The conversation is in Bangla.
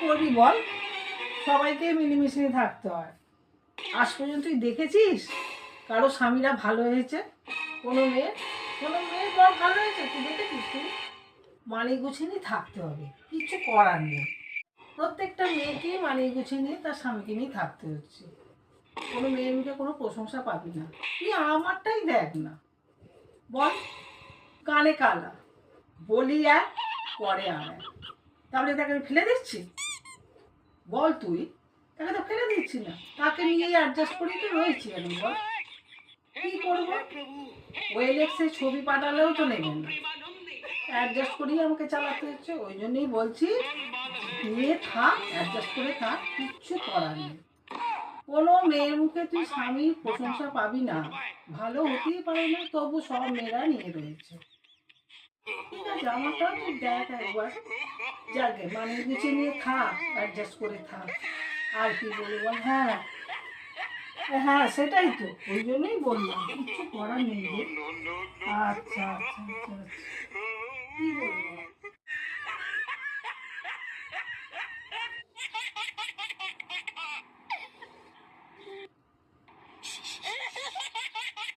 করবি বল? সবাইকে মিলেমিশে থাকতে হয়। আজ পর্যন্ত তুই দেখেছিস কারো স্বামীরা ভালো হয়েছে? কোনো মেয়ের বর ভালো হয়েছে তুই দেখেছিস? তুই মানিয়ে গুছিয়ে নিয়ে থাকতে হবে, কিচ্ছু করার নেই। প্রত্যেকটা মেয়েকেই মানিয়ে গুছিয়ে নিয়ে তার স্বামীকে নিয়ে থাকতে হচ্ছে। কোনো মেয়ের মুখে কোনো প্রশংসা পাবি না। তুই আমারটাই দেখ না, বল? কানে কালা, বলি এক, করে আর এক। তাহলে তাকে ফেলে দিচ্ছি? বল তুই, তাকে তো ফেলে দিচ্ছি না, তাকে নিয়েই অ্যাডজাস্ট করেই তো রয়েছি আমি। বল কি করবো? ওয়েলেক্সের ছবি পাঠালেও তো নেবেন না, অ্যাডজাস্ট করেই আমাকে চালাতে হচ্ছে। ওই জন্যই বলছি নিয়ে থাক, অ্যাডজাস্ট করে থাক, কিচ্ছু করার নেই। কোনো মেয়ের মুখে তুই স্বামীর প্রশংসা পাবি না, ভালো হতেই পারে না, তবু সব মেয়েরা নিয়ে রয়েছে। ঠিক আছে, আমারটাও তুই দেখ একবার। যাকে মানিয়ে গুছিয়ে নিয়ে থাক, অ্যাডজাস্ট করে থাক। আর কি বলবো বল? হ্যাঁ হ্যাঁ, সেটাই তো, ওই জন্যই বললাম কিচ্ছু করার নেই রে। আচ্ছা আচ্ছা আচ্ছা আচ্ছা, কি বলবো?